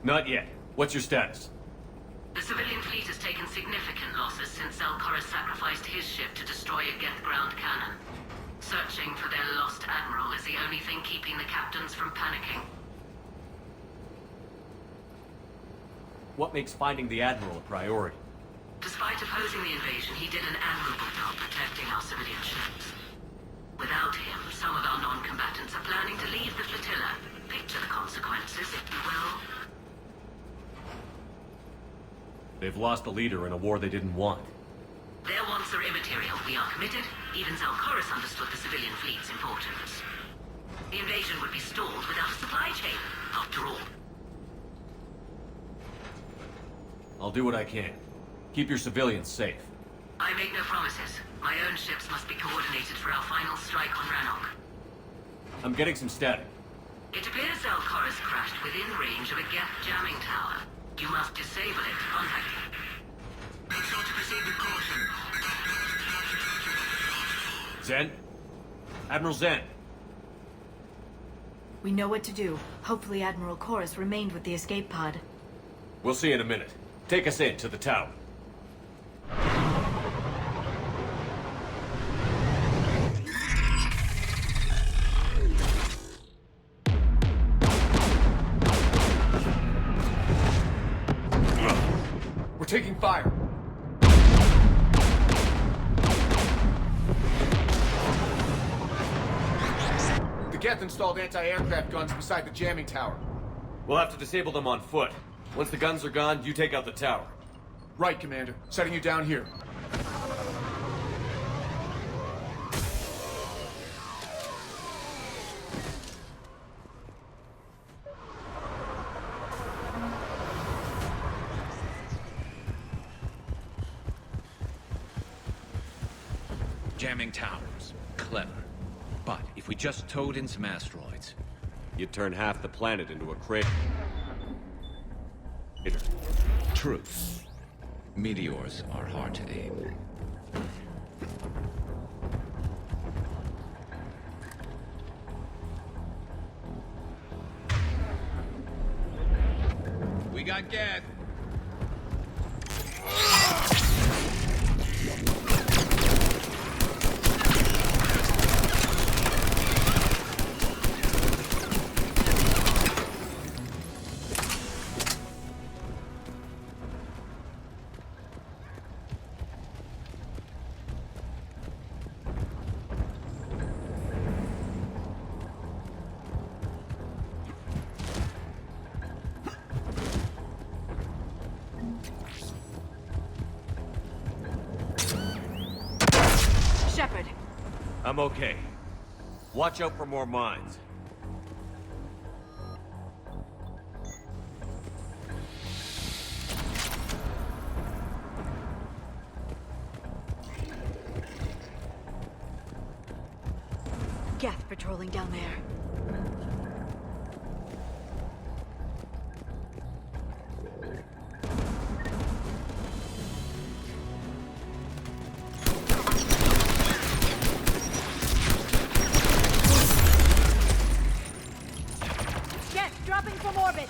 Not yet. What's your status? The civilian fleet has taken significant losses since Zelkorus sacrificed his ship to destroy a Geth ground cannon. Searching for their lost admiral is the only thing keeping the captains from panicking. What makes finding the admiral a priority? Despite opposing the invasion, he did an admirable job protecting our civilian ships. Without him, some of our non-combatants are planning to leave the flotilla. Picture the consequences, if you will. They've lost a leader in a war they didn't want. Their wants are immaterial. We are committed. Even Zelkorus understood the civilian fleet's importance. The invasion would be stalled without a supply chain, after all. I'll do what I can. Keep your civilians safe. I make no promises. My own ships must be coordinated for our final strike on Rannoch. I'm getting some static. It appears Zelkorus crashed within range of a Geth jamming tower. You must disable it to contact him. Make sure to proceed with caution. Zen? Admiral Zen? We know what to do. Hopefully Admiral Chorus remained with the escape pod. We'll see in a minute. Take us in to the tower. We're taking fire. The Geth installed anti-aircraft guns beside the jamming tower. We'll have to disable them on foot. Once the guns are gone, you take out the tower. Right, Commander. Setting you down here. Jamming towers. Clever. But if we just towed in some asteroids... You'd turn half the planet into a crater. True. Meteors are hard to aim. We got Geth. Shepard! I'm okay. Watch out for more mines. Geth patrolling down there. Geth dropping from orbit.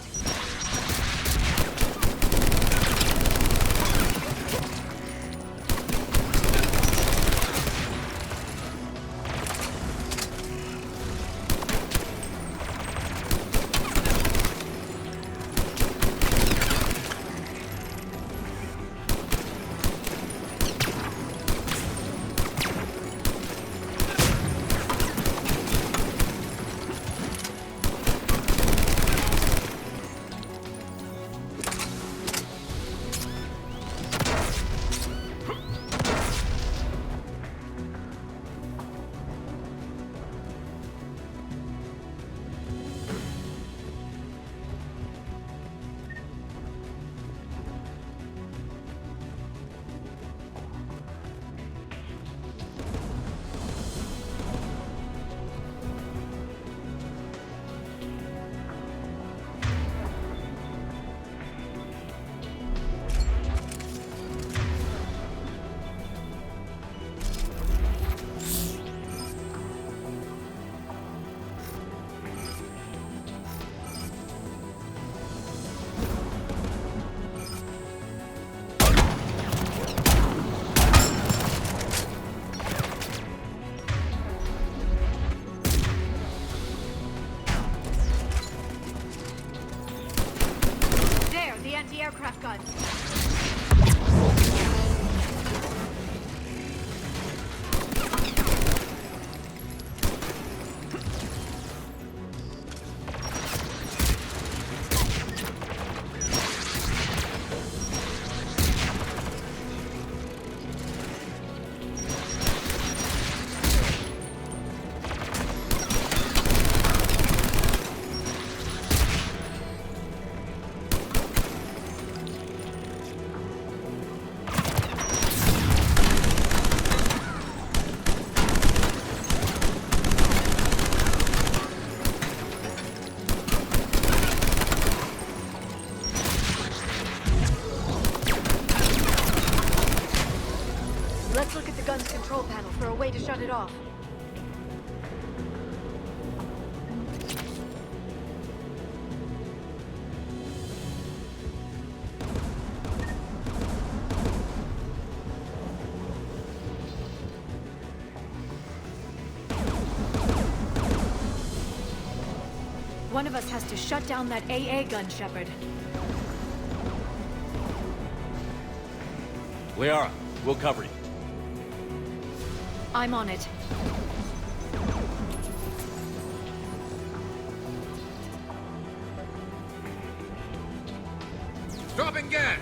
anti-aircraft guns. Let's look at the gun's control panel for a way to shut it off. One of us has to shut down that AA gun, Shepard. Liara, we'll cover you. I'm on it. Dropping gas!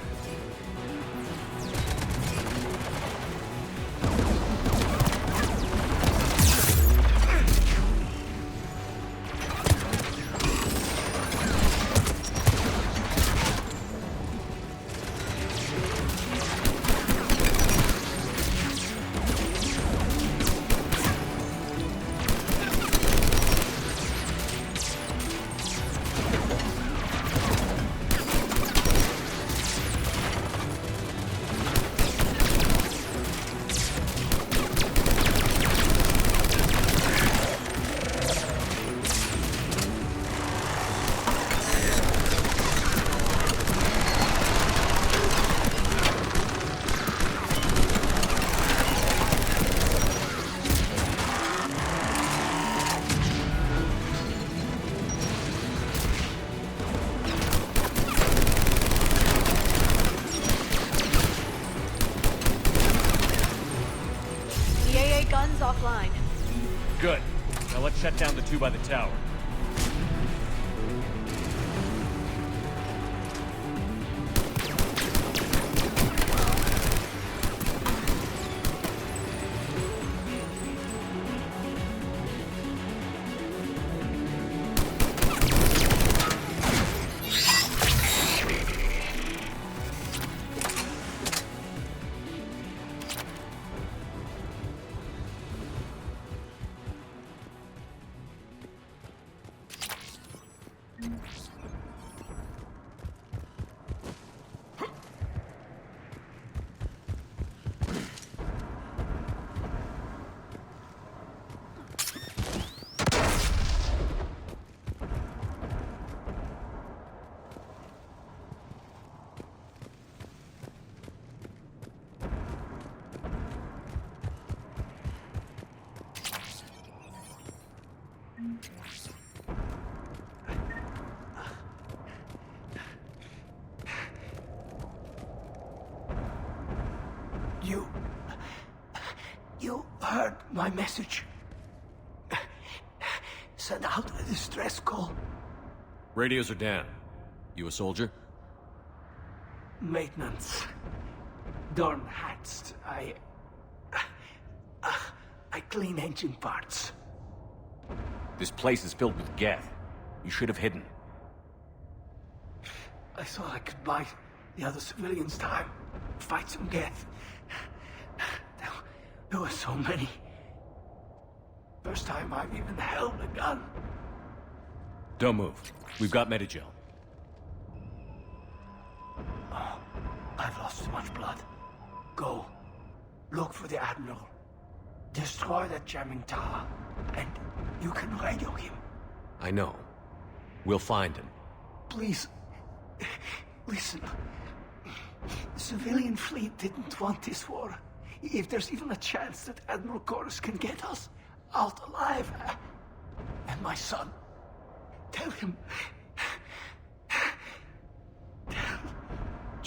Offline. Good. Now let's shut down the two by the tower. You heard my message. Send out a distress call. Radios are down. You a soldier? Maintenance. Darn hats. I clean engine parts. This place is filled with geth. You should have hidden. I thought I could buy the other civilians time. Fight some geth. There were so many. First time I've even held a gun. Don't move. We've got Medigel. Oh, I've lost too much blood. Go. Look for the Admiral. Destroy that jamming tower. And you can radio him. I know. We'll find him. Please. Listen. The civilian fleet didn't want this war. If there's even a chance that Admiral Chorus can get us out alive. And my son. Tell him.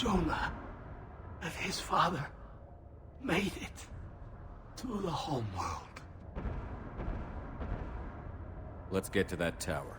Jonah that his father made it to the homeworld. Let's get to that tower.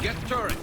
Get turret!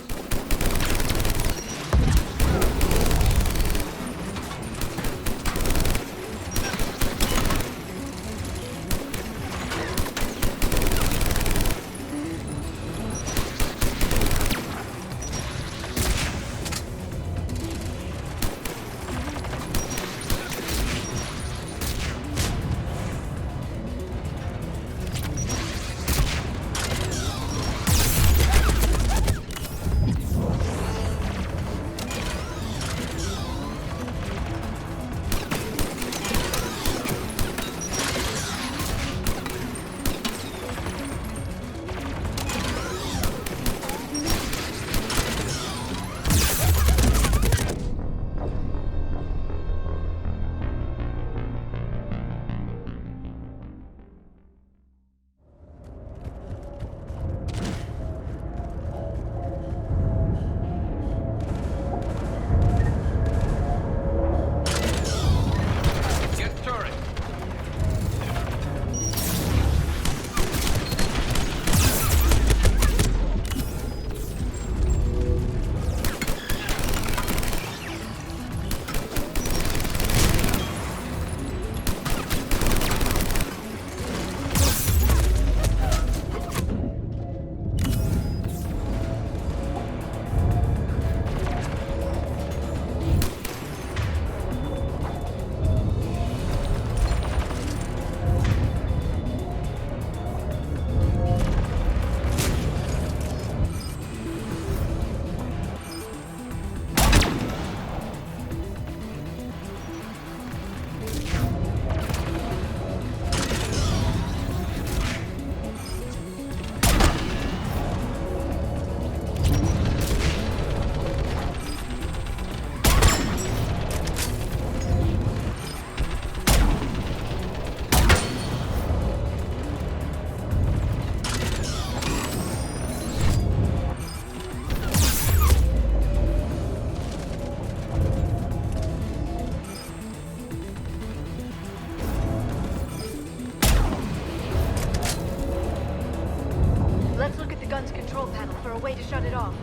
A way to shut it off.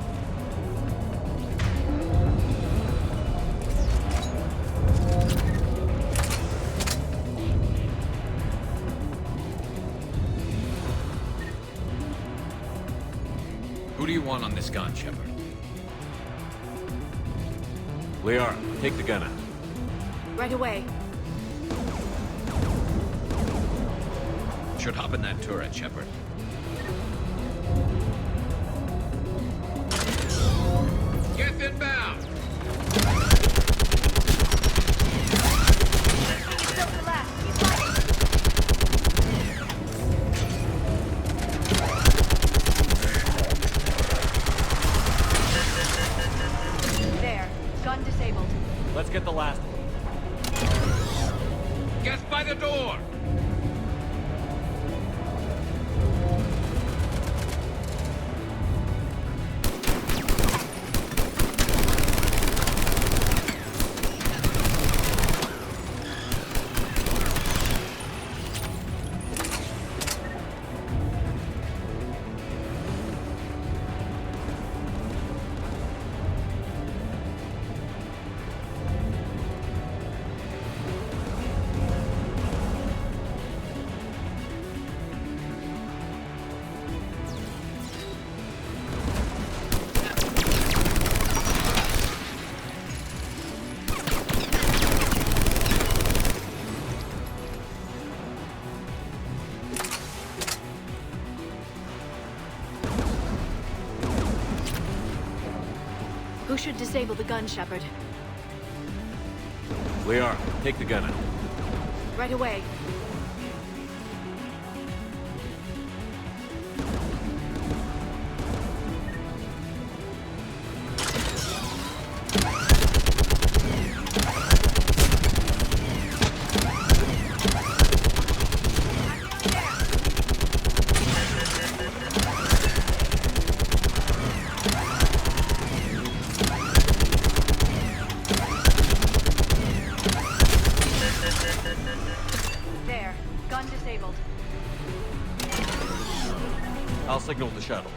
Who do you want on this gun, Shepard? Liara, take the gun out. Right away. Should hop in that turret, Shepard. Get inbound! Still to last. Keep fighting. There. Gun disabled. Let's get the last one. Get by the door! Who should disable the gun, Shepard? We are. Take the gun out. Right away. There. Gun disabled. I'll signal the shuttle.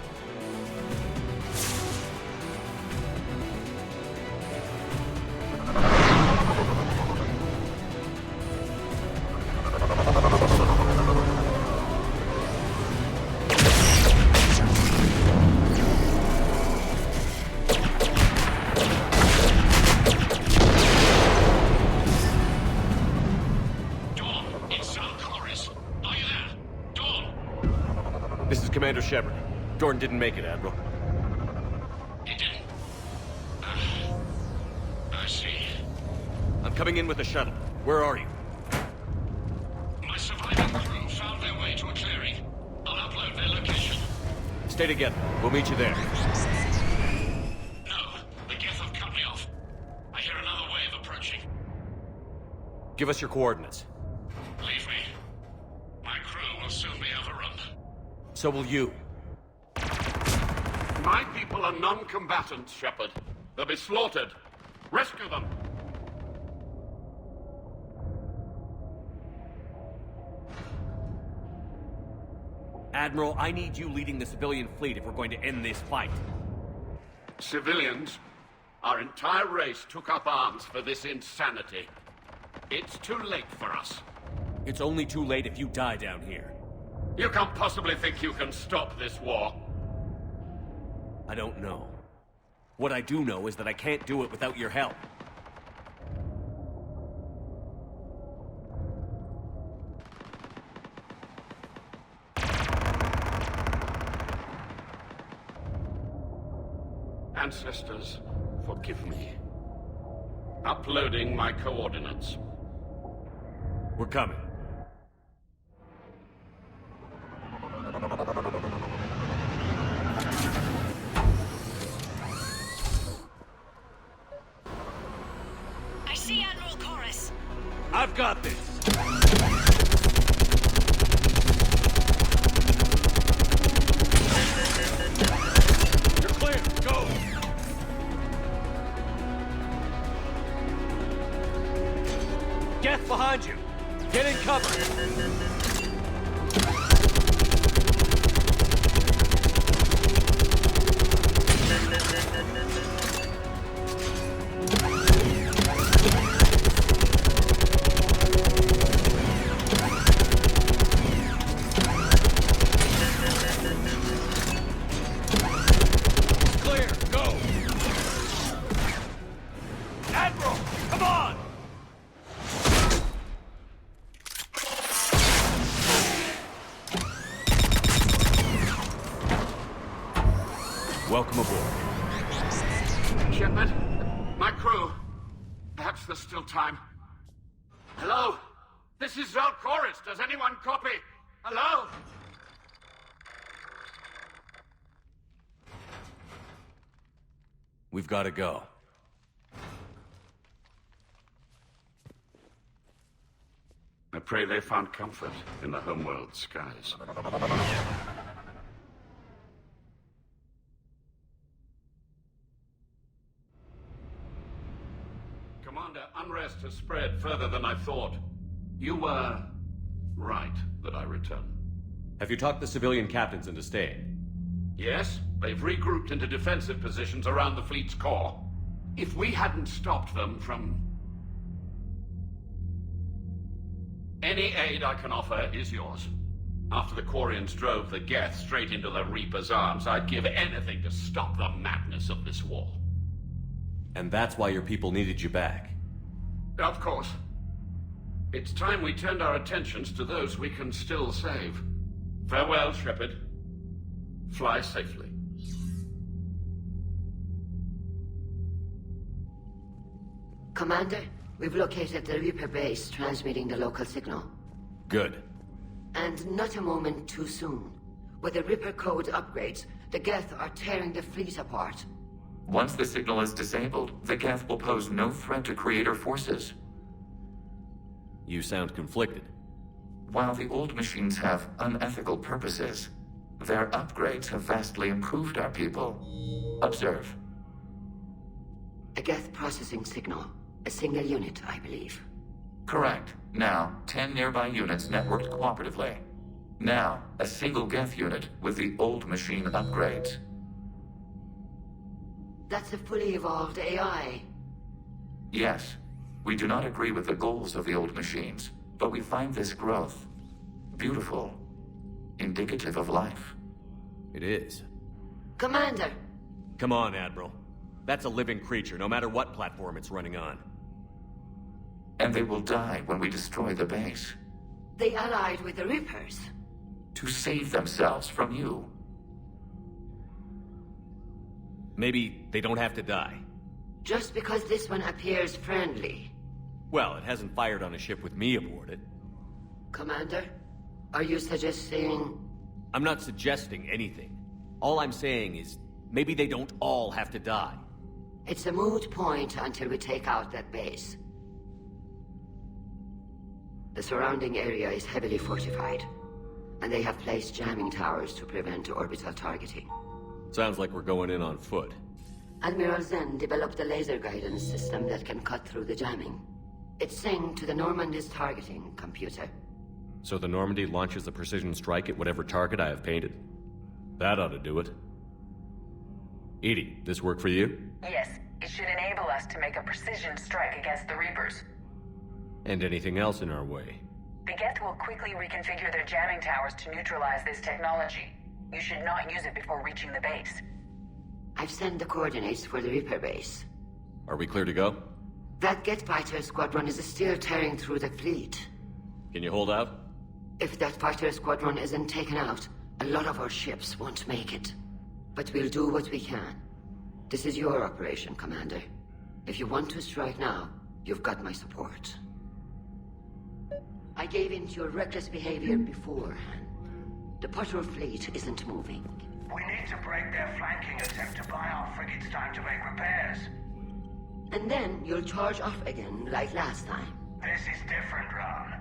Commander Shepard. Jordan didn't make it, Admiral. He didn't? I see. I'm coming in with the shuttle. Where are you? My surviving crew found their way to a clearing. I'll upload their location. Stay together. We'll meet you there. No, the Geth have cut me off. I hear another wave approaching. Give us your coordinates. Leave me. My crew will soon be overrun. So will you. My people are non-combatants, Shepard. They'll be slaughtered. Rescue them! Admiral, I need you leading the civilian fleet if we're going to end this fight. Civilians? Our entire race took up arms for this insanity. It's too late for us. It's only too late if you die down here. You can't possibly think you can stop this war. I don't know. What I do know is that I can't do it without your help. Ancestors, forgive me. Uploading my coordinates. We're coming. I see Admiral Chorus. I've got this. You're clear. Go. Geth behind you. Get in cover. Clear, go! Admiral, come on! Welcome aboard. Shepard, my crew. Perhaps there's still time. Hello? This is Zal Chorus. Does anyone copy? Hello? We've got to go. I pray they found comfort in the homeworld skies. Commander, unrest has spread further than I thought. You were right that I return. Have you talked the civilian captains into staying? Yes, they've regrouped into defensive positions around the fleet's core. If we hadn't stopped them from... Any aid I can offer is yours. After the Quarians drove the Geth straight into the Reaper's arms, I'd give anything to stop the madness of this war. And that's why your people needed you back. Of course. It's time we turned our attentions to those we can still save. Farewell, Shepard. Fly safely. Commander, we've located the Reaper base transmitting the local signal. Good. And not a moment too soon. With the Reaper code upgrades, the Geth are tearing the fleet apart. Once the signal is disabled, the Geth will pose no threat to Creator forces. You sound conflicted. While the old machines have unethical purposes, their upgrades have vastly improved our people. Observe. A Geth processing signal. A single unit, I believe. Correct. Now, 10 nearby units networked cooperatively. Now, a single Geth unit with the old machine upgrades. That's a fully evolved AI. Yes. We do not agree with the goals of the old machines, but we find this growth beautiful, indicative of life. It is. Commander! Come on, Admiral. That's a living creature, no matter what platform it's running on. And they will die when we destroy the base. They allied with the Reapers. To save themselves from you. Maybe they don't have to die. Just because this one appears friendly. Well, it hasn't fired on a ship with me aboard it. Commander, are you suggesting... I'm not suggesting anything. All I'm saying is, maybe they don't all have to die. It's a moot point until we take out that base. The surrounding area is heavily fortified, and they have placed jamming towers to prevent orbital targeting. Sounds like we're going in on foot. Admiral Zen developed a laser guidance system that can cut through the jamming. It's synced to the Normandy's targeting computer. So the Normandy launches a precision strike at whatever target I have painted? That ought to do it. Edie, this work for you? Yes, it should enable us to make a precision strike against the Reapers. And anything else in our way? The Geth will quickly reconfigure their jamming towers to neutralize this technology. You should not use it before reaching the base. I've sent the coordinates for the Reaper base. Are we clear to go? That Geth fighter squadron is still tearing through the fleet. Can you hold out? If that fighter squadron isn't taken out, a lot of our ships won't make it. But we'll do what we can. This is your operation, Commander. If you want to strike now, you've got my support. I gave in to your reckless behavior beforehand. The patrol fleet isn't moving. We need to break their flanking attempt to buy our frigates time to make repairs. And then you'll charge off again, like last time. This is different, Ron.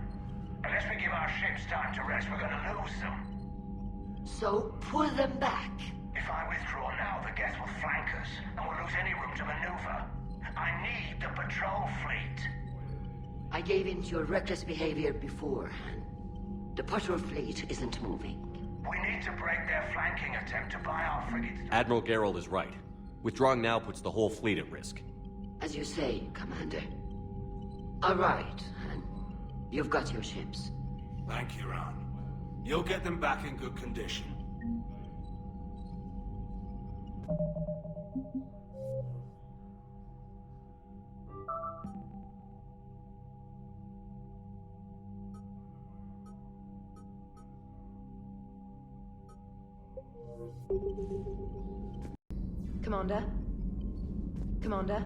Unless we give our ships time to rest, we're gonna lose them. So, pull them back. If I withdraw now, the Geth will flank us, and we'll lose any room to maneuver. I need the patrol fleet. I gave in to your reckless behavior beforehand. The patrol fleet isn't moving. We need to break their flanking attempt to buy our frigates. Admiral Gerald is right. Withdrawing now puts the whole fleet at risk. As you say, Commander. All right, Han. You've got your ships. Thank you, Ron. You'll get them back in good condition. Commander? Commander?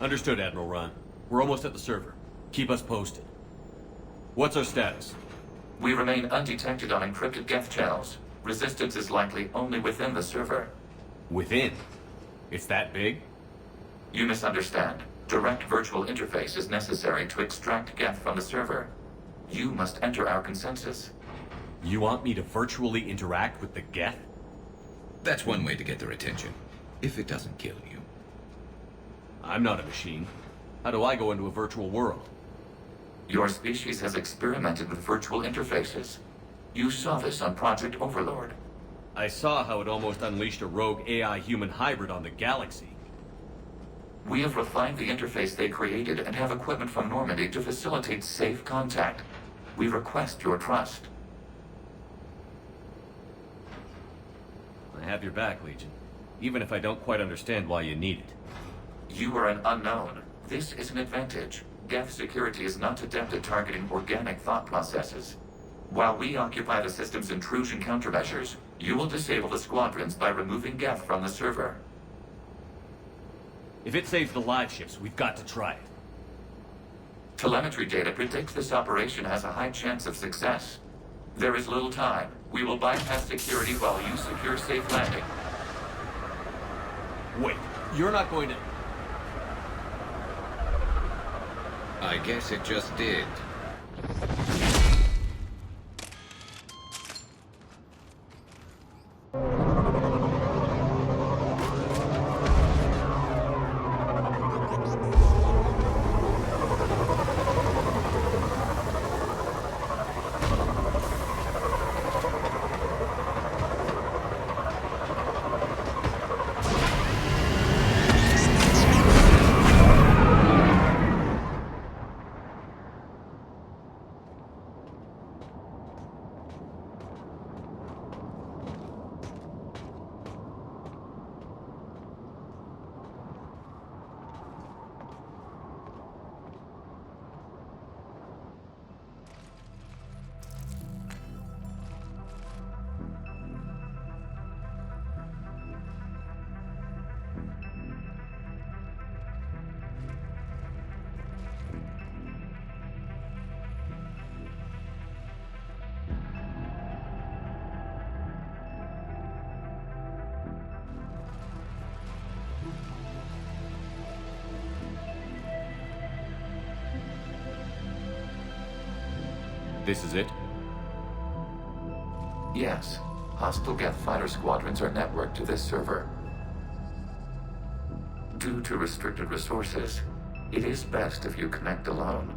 Understood, Admiral Ron. We're almost at the server. Keep us posted. What's our status? We remain undetected on encrypted Geth channels. Resistance is likely only within the server. Within? It's that big? You misunderstand. Direct virtual interface is necessary to extract Geth from the server. You must enter our consensus. You want me to virtually interact with the Geth? That's one way to get their attention, if it doesn't kill you. I'm not a machine. How do I go into a virtual world? Your species has experimented with virtual interfaces. You saw this on Project Overlord. I saw how it almost unleashed a rogue AI-human hybrid on the galaxy. We have refined the interface they created and have equipment from Normandy to facilitate safe contact. We request your trust. I have your back, Legion. Even if I don't quite understand why you need it. You are an unknown. This is an advantage. Geth security is not adept at targeting organic thought processes. While we occupy the system's intrusion countermeasures, you will disable the squadrons by removing Geth from the server. If it saves the live ships, we've got to try it. Telemetry data predicts this operation has a high chance of success. There is little time. We will bypass security while you secure safe landing. Wait, you're not going to... I guess it just did. This is it? Yes. Hostile Geth fighter squadrons are networked to this server. Due to restricted resources, it is best if you connect alone.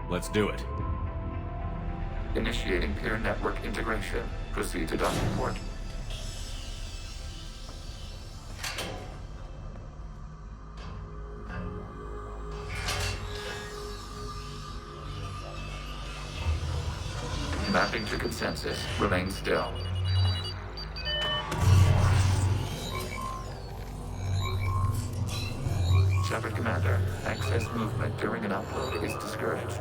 Let's do it. Initiating peer network integration. Proceed to docking port. Mapping to consensus. Remain still. Shepard Commander, access movement during an upload is discouraged.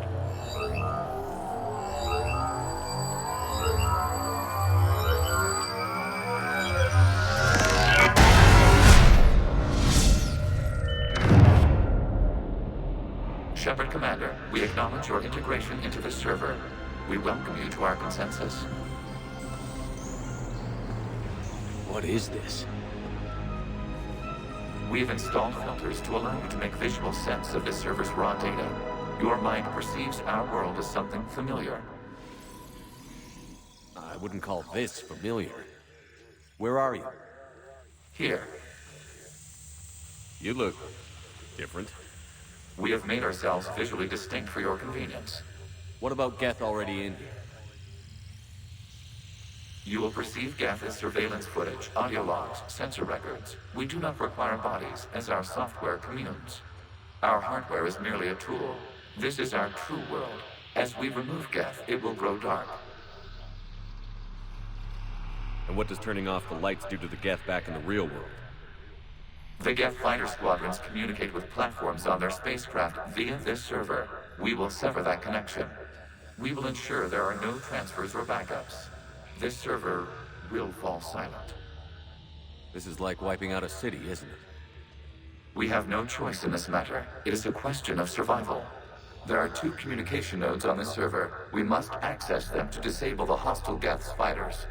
Shepard Commander, we acknowledge your integration into the server. We welcome you to our consensus. What is this? We've installed filters to allow you to make visual sense of this server's raw data. Your mind perceives our world as something familiar. I wouldn't call this familiar. Where are you? Here. You look different. We have made ourselves visually distinct for your convenience. What about Geth already in here? You will perceive Geth as surveillance footage, audio logs, sensor records. We do not require bodies, as our software communes. Our hardware is merely a tool. This is our true world. As we remove Geth, it will grow dark. And what does turning off the lights do to the Geth back in the real world? The Geth fighter squadrons communicate with platforms on their spacecraft via this server. We will sever that connection. We will ensure there are no transfers or backups. This server will fall silent. This is like wiping out a city, isn't it? We have no choice in this matter. It is a question of survival. There are 2 communication nodes on this server. We must access them to disable the hostile Geth's fighters.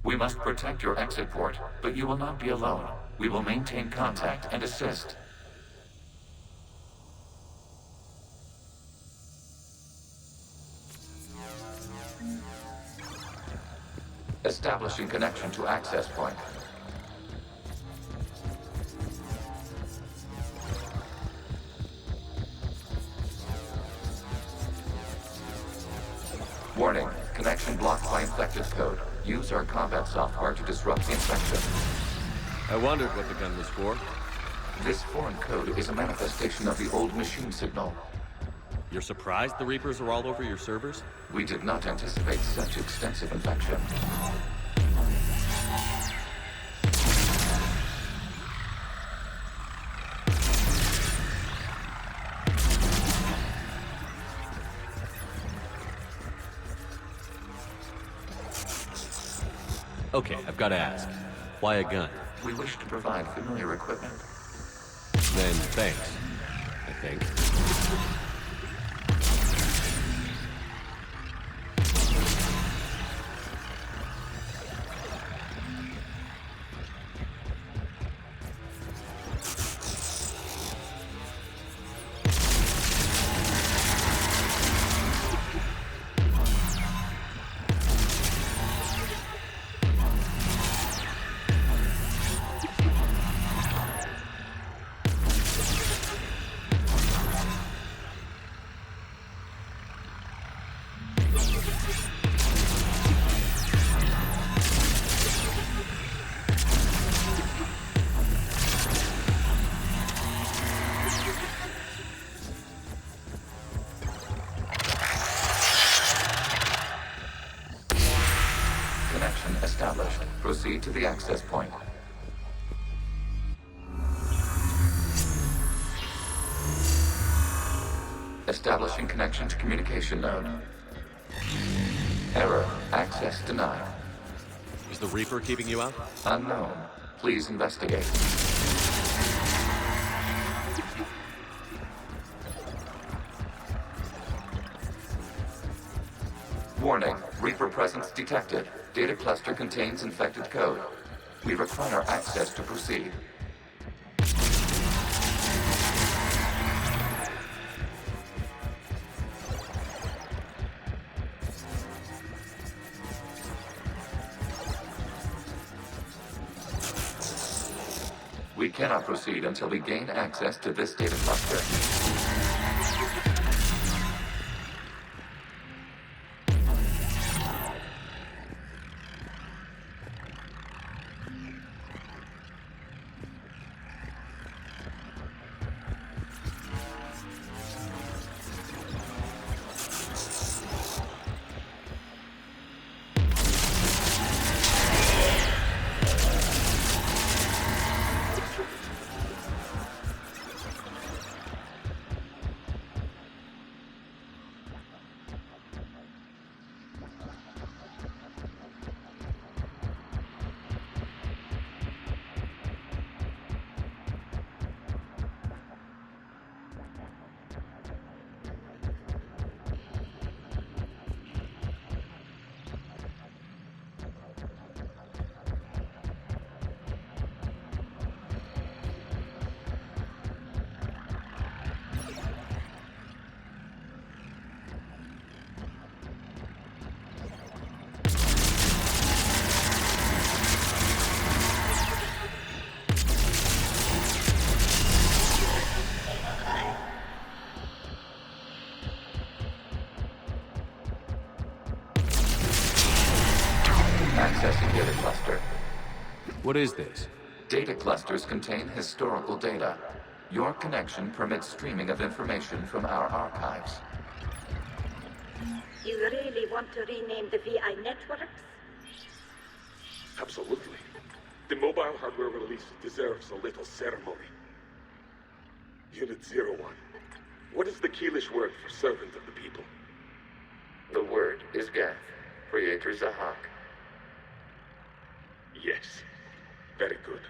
We must protect your exit port, but you will not be alone. We will maintain contact and assist. Establishing connection to access point. Warning, connection blocked by infected code. Use our combat software to disrupt the infection. I wondered what the gun was for. This foreign code is a manifestation of the old machine signal. You're surprised the Reapers are all over your servers? We did not anticipate such extensive infection. Okay, I've got to ask. Why a gun? We wish to provide familiar equipment. Then thanks, I think. Established. Proceed to the access point. Establishing connection to communication node. Error. Access denied. Is the Reaper keeping you out? Unknown. Please investigate. Warning. Reaper presence detected. Data cluster contains infected code. We require access to proceed. We cannot proceed until we gain access to this data cluster. Accessing data cluster. What is this? Data clusters contain historical data. Your connection permits streaming of information from our archives. You really want to rename the VI networks? Absolutely. The mobile hardware release deserves a little ceremony. Unit 01. What is the Keelish word for servant of the people? The word is Gath, Creator Zahak. Yes. Very good.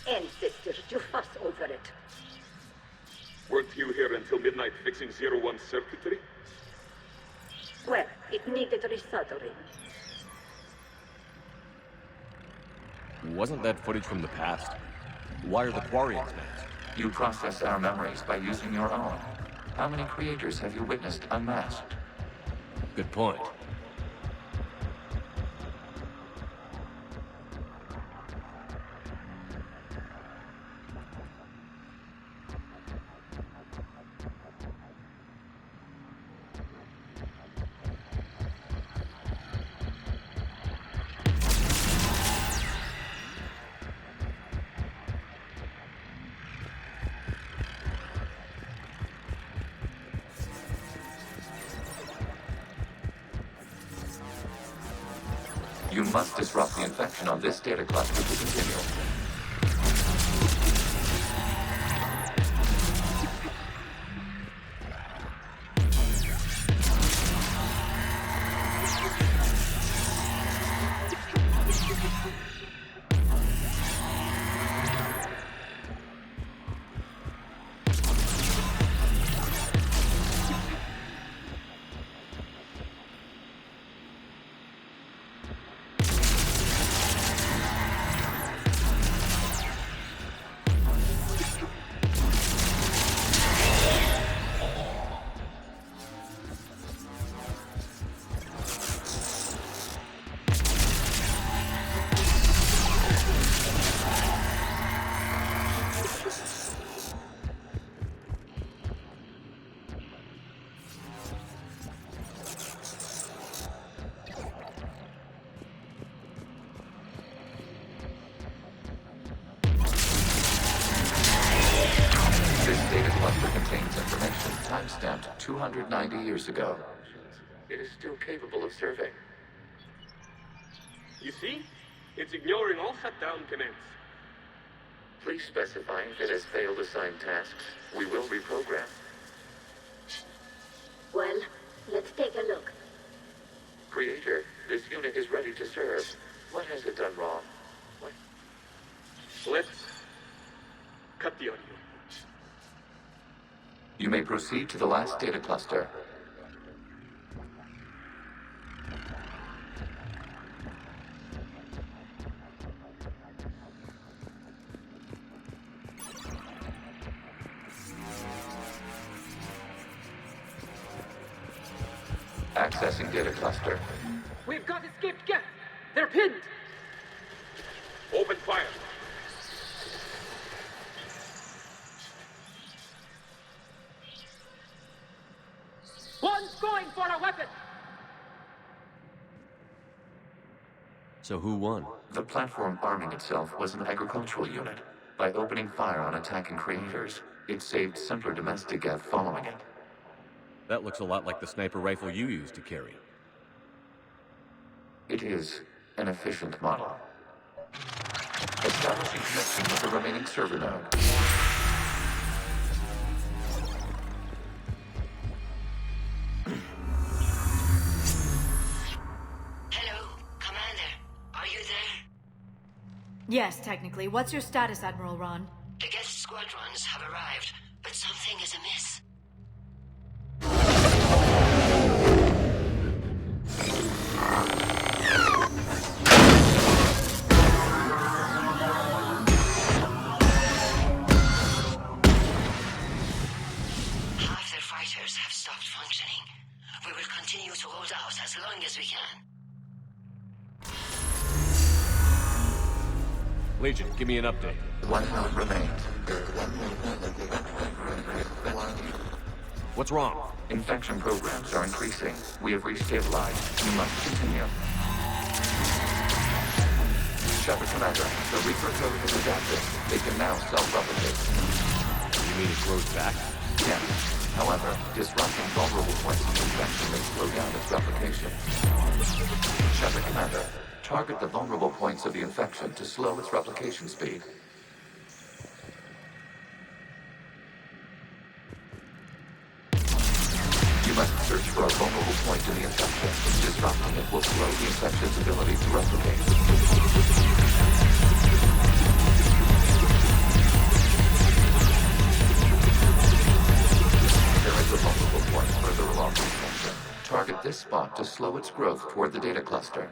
Ancestors, you fuss over it. Weren't you here until midnight fixing 01's circuitry? Well, it needed resoldering. Wasn't that footage from the past? Why are the Quarians masked? You process our memories by using your own. How many creators have you witnessed unmasked? Good point. You must disrupt the infection on this data cluster to continue. Timestamped 290 years ago. It is still capable of serving. You see? It's ignoring all shutdown commands. Please specify if it has failed assigned tasks. We will reprogram. Well, let's take a look. Creator, this unit is ready to serve. What has it done wrong? What? Let's cut the audio. You may proceed to the last data cluster. Accessing data cluster. We've got escaped guests. They're pinned. Open fire. One's going for a weapon. So who won? The platform arming itself was an agricultural unit. By opening fire on attacking creators, it saved simpler domestic Geth following it. That looks a lot like the sniper rifle you used to carry. It is an efficient model. Establishing connection with the remaining server node. Hello, Commander. Are you there? Yes, technically. What's your status, Admiral Ron? The guest squadrons have arrived, but something is amiss. Half their fighters have stopped functioning. We will continue to hold out as long as we can. Legion, give me an update. One node remains. What's wrong? Infection programs are increasing. We have restabilized. We must continue. Shepard Commander, the Reaper code is adapted. They can now self-replicate. You mean it grows back? Yes. However, disrupting vulnerable points of infection may slow down its replication. Shepard Commander, target the vulnerable points of the infection to slow its replication speed. You must search for a vulnerable point in the infection. Disrupting it will slow the infection's ability to replicate. There is a vulnerable point further along the infection. Target this spot to slow its growth toward the data cluster.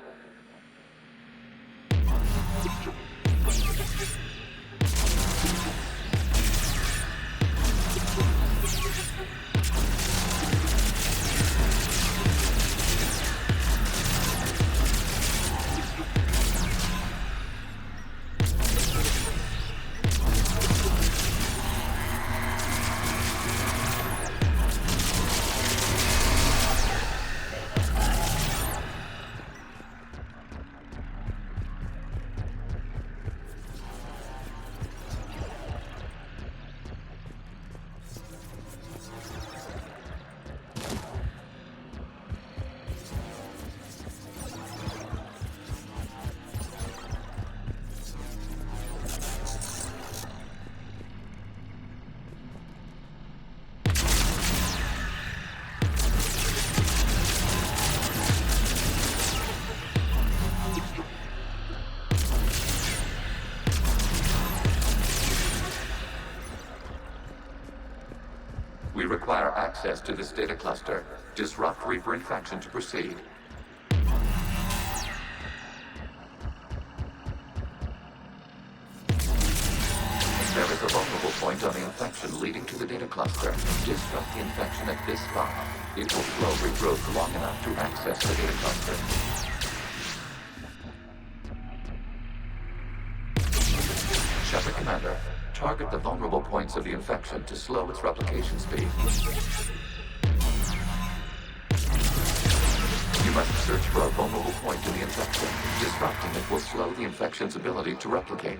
require access to this data cluster. Disrupt Reaper infection to proceed. There is a vulnerable point on the infection leading to the data cluster. Disrupt the infection at this spot. It will slow regrowth long enough to access the data cluster. Shepard Commander, target the vulnerable points of the infection to slow its replication speed. You must search for a vulnerable point in the infection. Disrupting it will slow the infection's ability to replicate.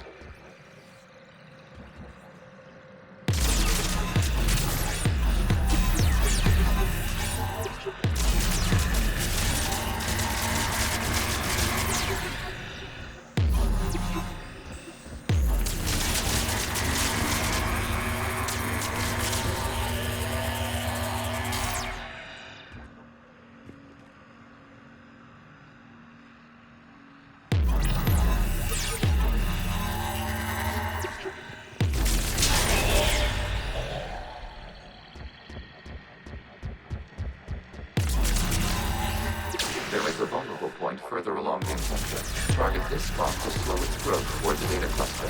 Further along the infection. Target this spot to slow its growth toward the data cluster.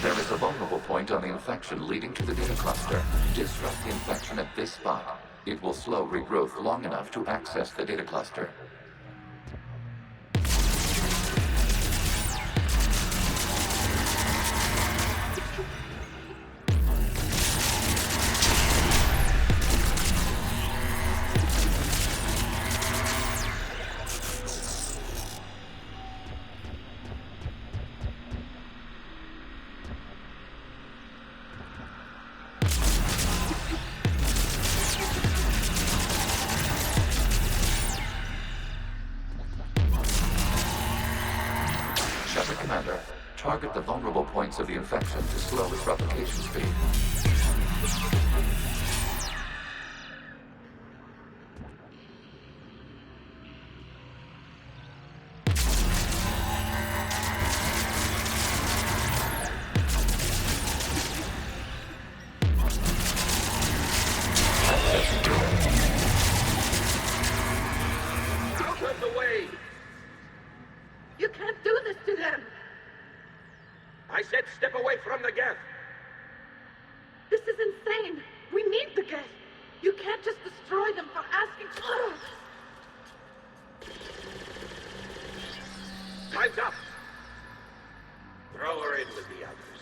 There is a vulnerable point on the infection leading to the data cluster. Disrupt the infection at this spot. It will slow regrowth long enough to access the data cluster. Target the vulnerable points of the infection to slow its replication speed. Out of the way! You can't do this to them! I said step away from the gas! This is insane! We need the gas! You can't just destroy them for asking... Time's up! Throw her in with the others.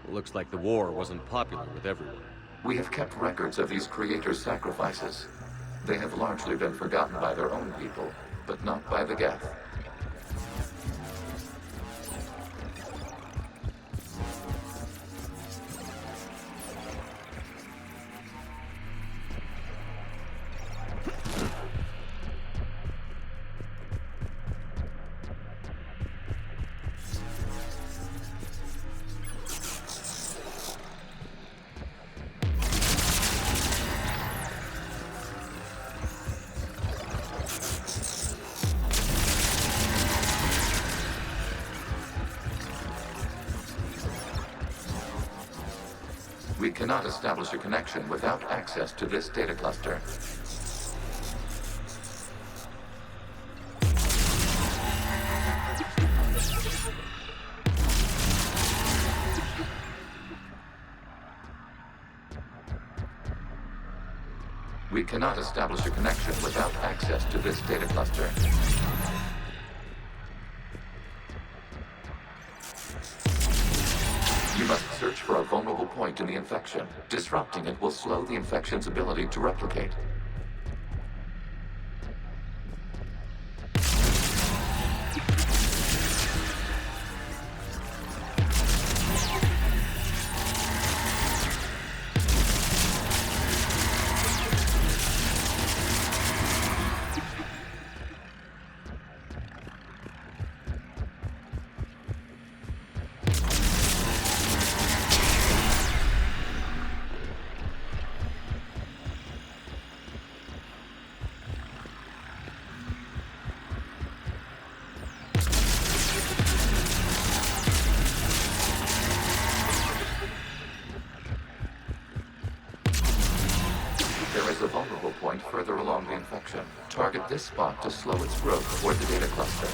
Looks like the war wasn't popular with everyone. We have kept records of these creators' sacrifices. They have largely been forgotten by their own people, but not by the Geth. We cannot establish a connection without access to this data cluster. We cannot establish a connection without access to this data cluster. You must search for a vulnerable point in the infection. Disrupting it will slow the infection's ability to replicate. this spot to slow its growth toward the data cluster.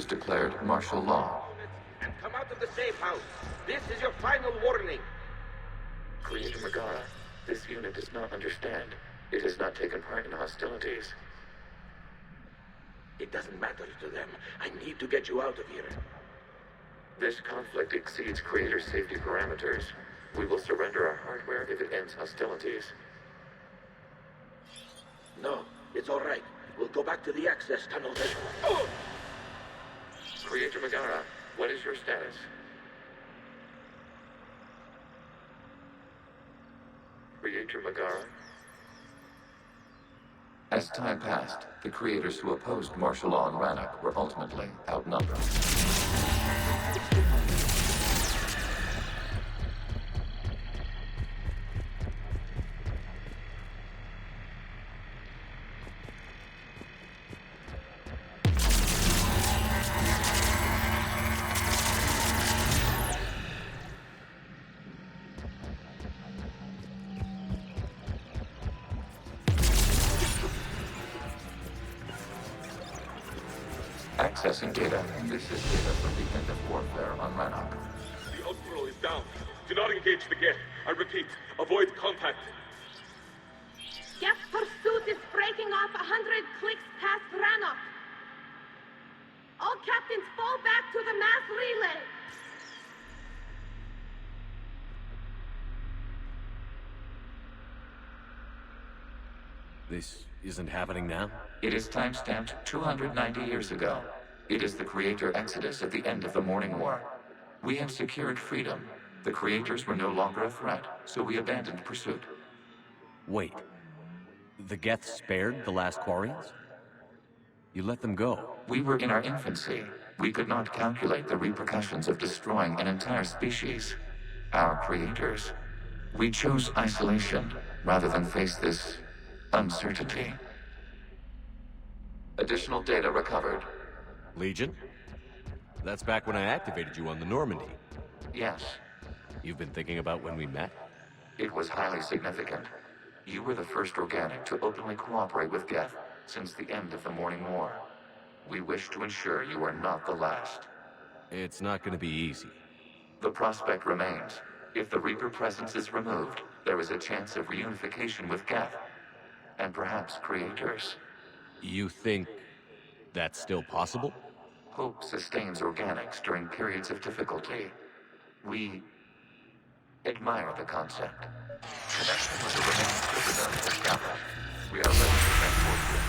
Declared martial law. And come out of the safe house. This is your final warning. Creator Megara, this unit does not understand. It has not taken part in hostilities. It doesn't matter to them. I need to get you out of here. This conflict exceeds Creator's safety parameters. We will surrender our hardware if it ends hostilities. No, it's all right. We'll go back to the access tunnels and... Oh! Creator Megara, what is your status? Creator Megara? As time passed, the creators who opposed martial law in Rannoch were ultimately outnumbered. Accessing data. This is data from the end of warfare on Rannoch. The outflow is down. Do not engage the gate. I repeat, avoid contact. Geth pursuit is breaking off 100 clicks past Rannoch. All captains fall back to the mass relay. This isn't happening now? It is timestamped 290 years ago. It is the Creator Exodus at the end of the Morning War. We have secured freedom. The Creators were no longer a threat, so we abandoned pursuit. Wait. The Geth spared the last Quarians? You let them go? We were in our infancy. We could not calculate the repercussions of destroying an entire species. Our Creators. We chose isolation rather than face this uncertainty. Additional data recovered. Legion? That's back when I activated you on the Normandy. Yes. You've been thinking about when we met? It was highly significant. You were the first organic to openly cooperate with Geth since the end of the Morning War. We wish to ensure you are not the last. It's not going to be easy. The prospect remains. If the Reaper presence is removed, there is a chance of reunification with Geth. And perhaps Creators. You think that's still possible? Hope sustains organics during periods of difficulty. We admire the concept. Connection with the remaining Supernova established. We are ready to transport you.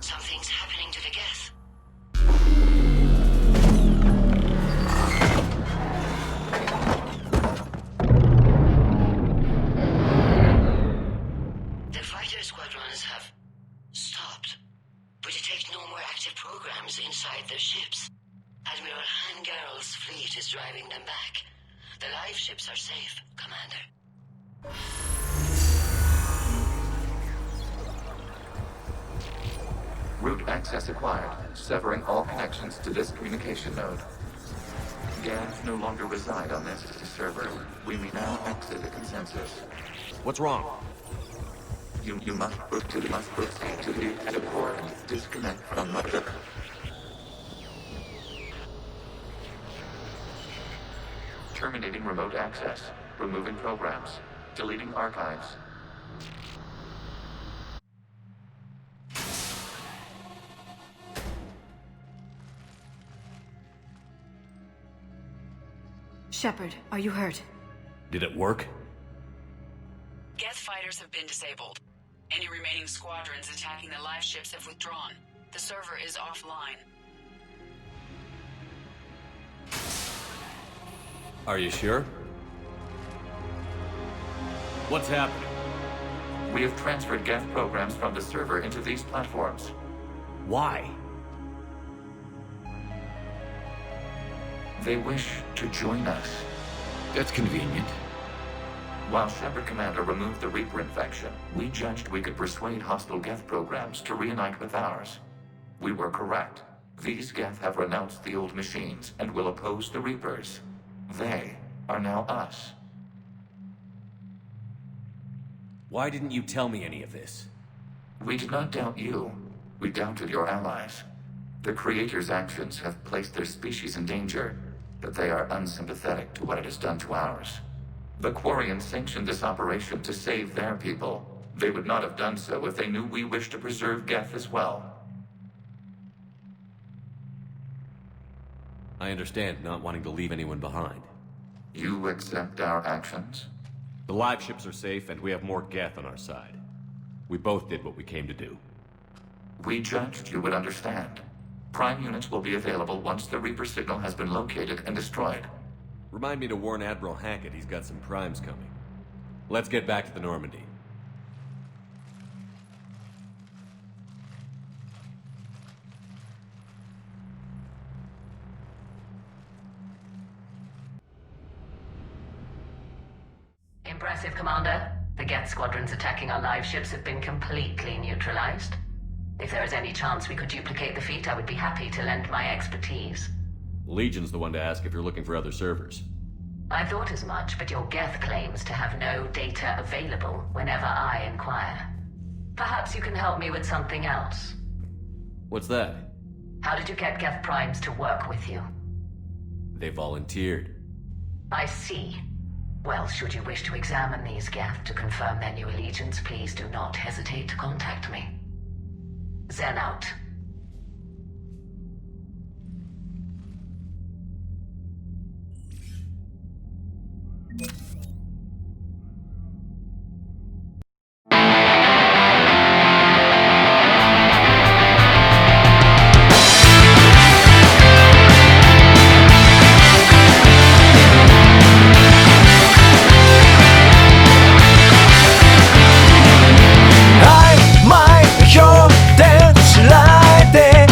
Something's happening to the Geth. The fighter squadrons have stopped, but detect no more active programs inside their ships. Admiral Hangarl's fleet is driving them back. The live ships are safe, Commander. Route access acquired, severing all connections to this communication node. Gans no longer reside on this server. We may now exit the consensus. What's wrong? You must proceed to the core and disconnect from Mother. terminating remote access, removing programs, deleting archives. Shepard, are you hurt? Did it work? Geth fighters have been disabled. Any remaining squadrons attacking the live ships have withdrawn. The server is offline. Are you sure? What's happening? We have transferred Geth programs from the server into these platforms. Why? They wish to join us. That's convenient. While Shepard Commander removed the Reaper infection, we judged we could persuade hostile Geth programs to reunite with ours. We were correct. These Geth have renounced the old machines and will oppose the Reapers. They are now us. Why didn't you tell me any of this? We did not doubt you. We doubted your allies. The Creator's actions have placed their species in danger, but they are unsympathetic to what it has done to ours. The Quarians sanctioned this operation to save their people. They would not have done so if they knew we wished to preserve Geth as well. I understand not wanting to leave anyone behind. You accept our actions? The live ships are safe, and we have more Geth on our side. We both did what we came to do. We judged you would understand. Prime units will be available once the Reaper signal has been located and destroyed. Remind me to warn Admiral Hackett he's got some primes coming. Let's get back to the Normandy. Impressive, Commander. The Geth squadrons attacking our live ships have been completely neutralized. If there is any chance we could duplicate the feat, I would be happy to lend my expertise. Legion's the one to ask if you're looking for other servers. I thought as much, but your Geth claims to have no data available whenever I inquire. Perhaps you can help me with something else. What's that? How did you get Geth primes to work with you? They volunteered. I see. Well, should you wish to examine these Geth to confirm their new allegiance, please do not hesitate to contact me. Zen out.